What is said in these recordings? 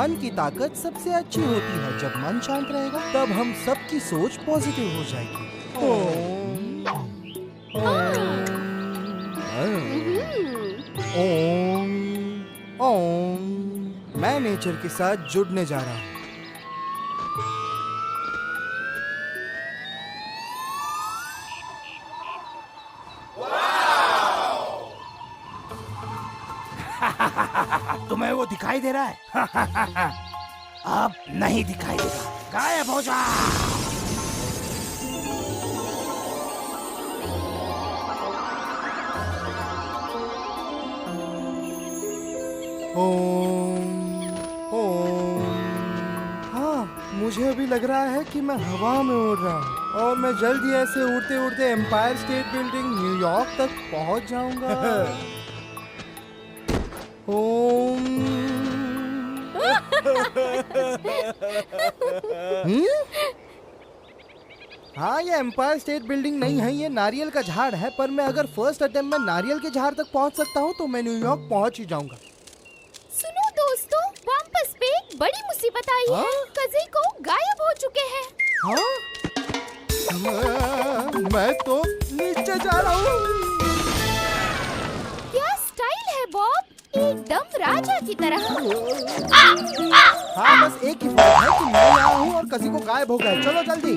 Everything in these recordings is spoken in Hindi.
मन की ताकत सबसे अच्छी होती है। जब मन शांत रहेगा तब हम सबकी सोच पॉजिटिव हो जाएगी। ओम ओम। मैं नेचर के साथ जुड़ने जा रहा हूँ। तुम्हें वो दिखाई दे रहा है? अब नहीं दिखाई देगा, गायब हो जा। ओम ओम। हाँ, मुझे अभी लग रहा है कि मैं हवा में उड़ रहा हूँ और मैं जल्द ही ऐसे उड़ते उड़ते एम्पायर स्टेट बिल्डिंग न्यूयॉर्क तक पहुँच जाऊंगा। ओम। हाँ, ये एम्पायर स्टेट बिल्डिंग नहीं है, ये नारियल का झाड़ है। पर मैं अगर फर्स्ट अटेम्प्ट में नारियल के झाड़ तक पहुंच सकता हूँ तो मैं न्यूयॉर्क पहुंच ही जाऊंगा। सुनो दोस्तों, वापस पे एक बड़ी मुसीबत आई है। कज़ी को गायब हो चुके हैं। हाँ? मैं तो नीचे जा रहा हूँ। क्या स्टाइल है बॉब, एकदम राजा की तरह। हाँ, बस एक ही फर्क है कि मैं यहाँ हूँ और कज़ी को गायब हो गया। चलो जल्दी।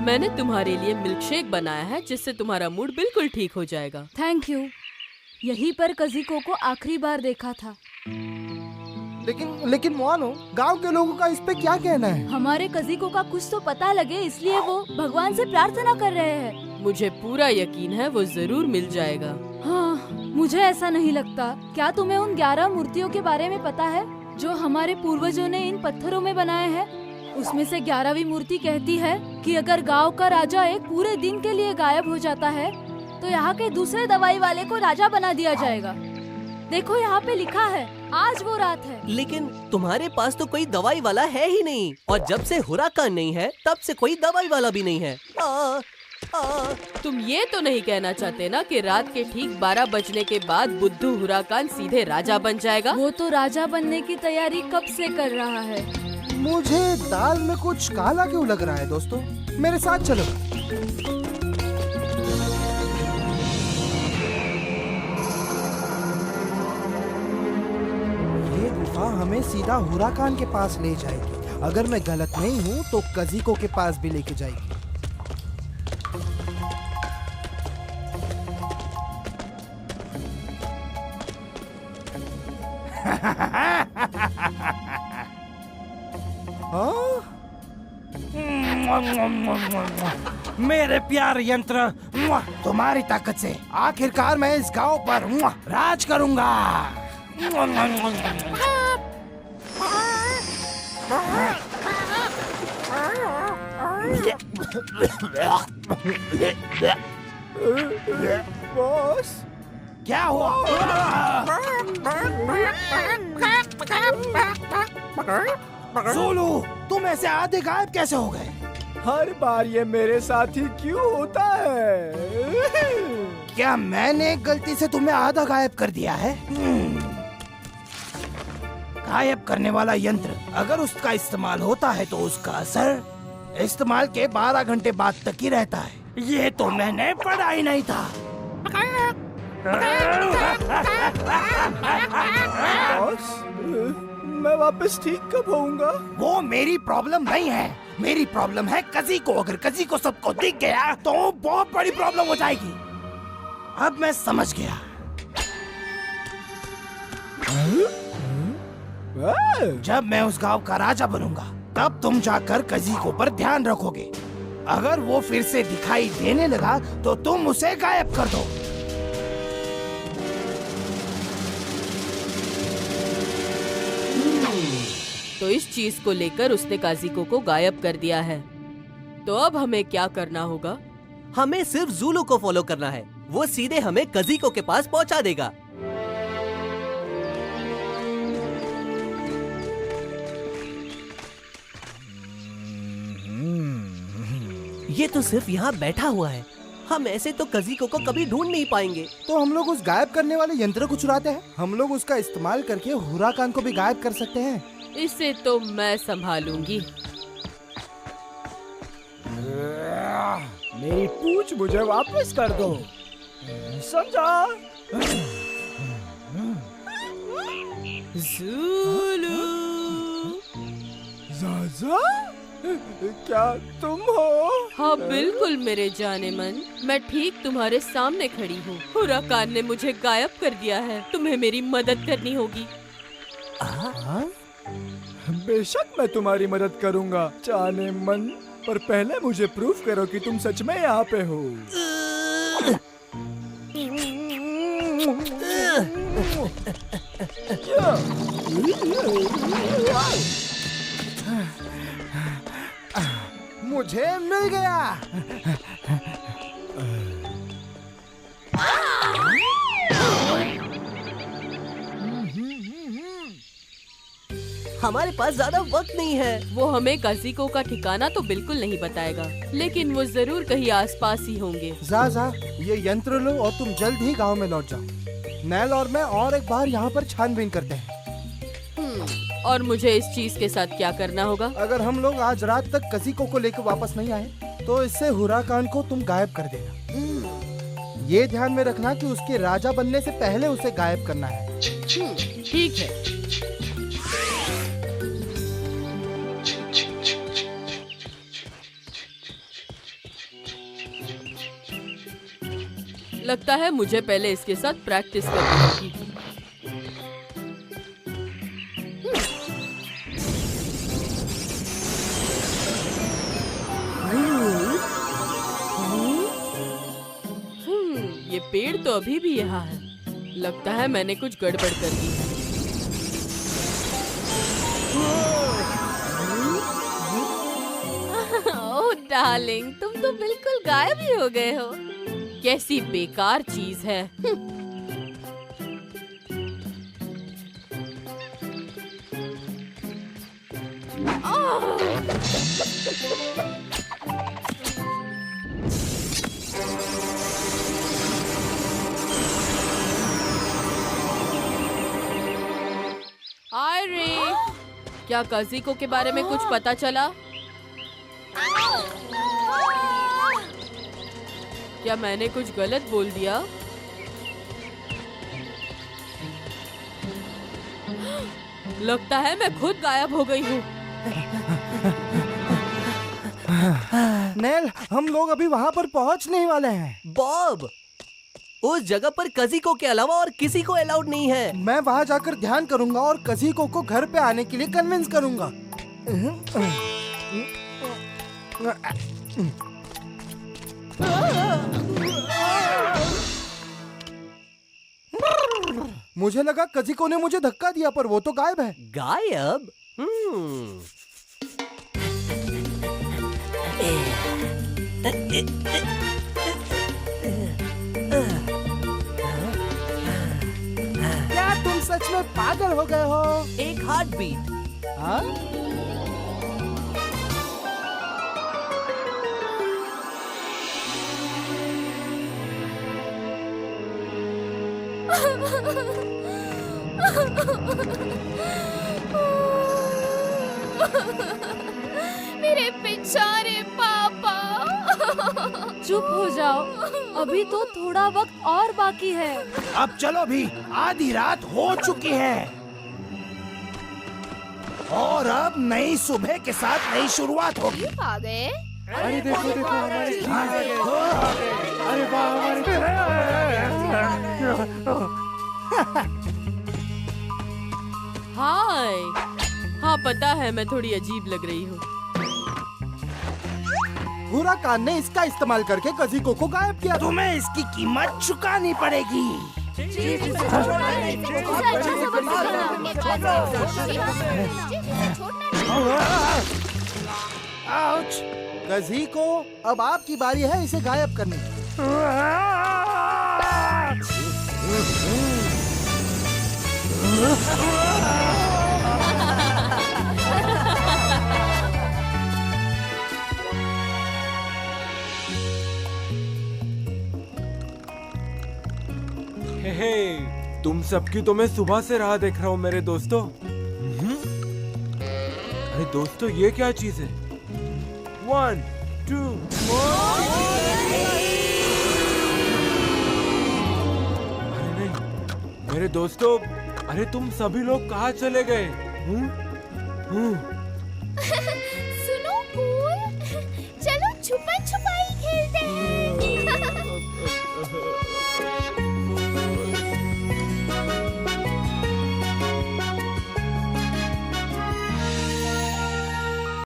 मैंने तुम्हारे लिए मिल्कशेक बनाया है जिससे तुम्हारा मूड बिल्कुल ठीक हो जाएगा। Thank you. यहीं पर कज़ीको को आखिरी बार देखा था। लेकिन मोनो, गांव के लोगों का इस पे क्या कहना है? हमारे कज़ीको का कुछ तो पता लगे, इसलिए वो भगवान से प्रार्थना कर रहे हैं। मुझे पूरा यकीन है वो जरूर मिल जाएगा। हाँ, मुझे ऐसा नहीं लगता। क्या तुम्हें उन 11 मूर्तियों के बारे में पता है जो हमारे पूर्वजों ने इन पत्थरों में बनाए हैं? उसमें से 11वीं मूर्ति कहती है कि अगर गांव का राजा एक पूरे दिन के लिए गायब हो जाता है तो यहाँ के दूसरे दवाई वाले को राजा बना दिया जाएगा। देखो यहाँ पे लिखा है, आज वो रात है। लेकिन तुम्हारे पास तो कोई दवाई वाला है ही नहीं, और जब से हुराकान नहीं है तब से कोई दवाई वाला भी नहीं है। तुम ये तो नहीं कहना चाहते ना कि रात के ठीक 12 बजने के बाद बुद्धू हुराकान सीधे राजा बन जाएगा? वो तो राजा बनने की तैयारी कब से कर रहा है। मुझे दाल में कुछ काला क्यों लग रहा है? दोस्तों, मेरे साथ चलो। ये गुफा हमें सीधा हुराकान के पास ले जाएगी। अगर मैं गलत नहीं हूँ तो कज़ीको के पास भी लेके जाएगी। मेरे प्यार यंत्र, तुम्हारी ताकत से आखिरकार मैं इस गांव पर राज करूंगा। बॉस, क्या हुआ? ज़ोलू, तुम ऐसे आधे गायब कैसे हो गए? हर बार ये मेरे साथ ही क्यों होता है? क्या मैंने गलती से तुम्हें आधा गायब कर दिया है? गायब करने वाला यंत्र अगर उसका इस्तेमाल होता है तो उसका असर इस्तेमाल के 12 घंटे बाद तक ही रहता है। ये तो मैंने पढ़ा ही नहीं था। बॉस, मैं वापस ठीक कब होऊंगा? वो मेरी प्रॉब्लम नहीं है, मेरी प्रॉब्लम है कज़ी को। अगर कज़ी को सबको दिख गया तो बहुत बड़ी प्रॉब्लम हो जाएगी। अब मैं समझ गया। जब मैं उस गांव का राजा बनूंगा तब तुम जाकर कज़ीको पर ध्यान रखोगे। अगर वो फिर से दिखाई देने लगा तो तुम उसे गायब कर दो। तो इस चीज को लेकर उसने काज़ीको को गायब कर दिया है। तो अब हमें क्या करना होगा? हमें सिर्फ ज़ूलू को फॉलो करना है। वो सीधे हमें कज़ीको के पास पहुंचा देगा। ये तो सिर्फ यहाँ बैठा हुआ है। हम ऐसे तो कजीको को कभी ढूंढ नहीं पाएंगे। तो हम लोग उस गायब करने वाले यंत्र को चुराते हैं। हम लोग उसका इस्तेमाल करके हुराकान को भी गायब कर सकते हैं। इसे तो मैं संभालूंगी। मेरी पूंछ मुझे वापस कर दो, समझा? ज़ाज़ा, क्या तुम हो? हाँ बिल्कुल मेरे जाने मन, मैं ठीक तुम्हारे सामने खड़ी हूँ। हुराकान ने मुझे गायब कर दिया है। तुम्हें मेरी मदद करनी होगी। हाँ? बेशक मैं तुम्हारी मदद करूंगा जाने मन, पर पहले मुझे प्रूफ करो कि तुम सच में यहाँ पे हो। मुझे मिल गया। हमारे पास ज्यादा वक्त नहीं है। वो हमें काजीको का ठिकाना तो बिल्कुल नहीं बताएगा, लेकिन वो जरूर कहीं आसपास ही होंगे। ज़ाज़ा, ये यंत्र लो और तुम जल्द ही गांव में लौट जाओ। नैल और मैं और एक बार यहाँ पर छानबीन करते हैं। और मुझे इस चीज के साथ क्या करना होगा? अगर हम लोग आज रात तक कजीको को लेकर वापस नहीं आए, तो इससे हुराकान को तुम गायब कर देना। ये ध्यान में रखना कि उसके राजा बनने से पहले उसे गायब करना है। ठीक है। लगता है मुझे पहले इसके साथ प्रैक्टिस करनी होगी। ये पेड़ तो अभी भी यहाँ है। लगता है मैंने कुछ गड़बड़ कर दी है। ओह डार्लिंग, तुम तो बिल्कुल गायब ही हो गए हो। कैसी बेकार चीज है। आयरी, क्या काजीको के बारे में कुछ पता चला? क्या मैंने कुछ गलत बोल दिया? लगता है मैं खुद गायब हो गई हूँ। नैल, हम लोग अभी वहाँ पर पहुँचने ही वाले हैं। बॉब, उस जगह पर कजीको के अलावा और किसी को अलाउड नहीं है। मैं वहाँ जाकर ध्यान करूंगा और कजीको को घर पे आने के लिए कन्विंस करूंगा। मुझे लगा कजीको ने मुझे धक्का दिया, पर वो तो गायब है। गायब? क्या तुम सच में पागल हो गए हो? एक हार्ट बीट। हाँ? मेरे बेचारे पापा। चुप हो जाओ, अभी तो थोड़ा वक्त और बाकी है। अब चलो भी, आधी रात हो चुकी है और अब नई सुबह के साथ नई शुरुआत होगी। आ गए। अरे देखो देखो, हमारी टीम आ गई। अरे वाह, हाय। हाँ पता है, मैं थोड़ी अजीब लग रही हूँ। हुराकान ने इसका इस्तेमाल करके कजीको को गायब किया। तुम्हें इसकी कीमत चुकानी पड़ेगी। आउच! कजीको, अब आपकी बारी है इसे गायब करने की। हे तुम सबकी तो मैं सुबह से राह देख रहा हूँ मेरे दोस्तों। अरे दोस्तों ये क्या चीज है? 1 2 अरे नहीं मेरे दोस्तों, अरे तुम सभी लोग कहाँ चले गए?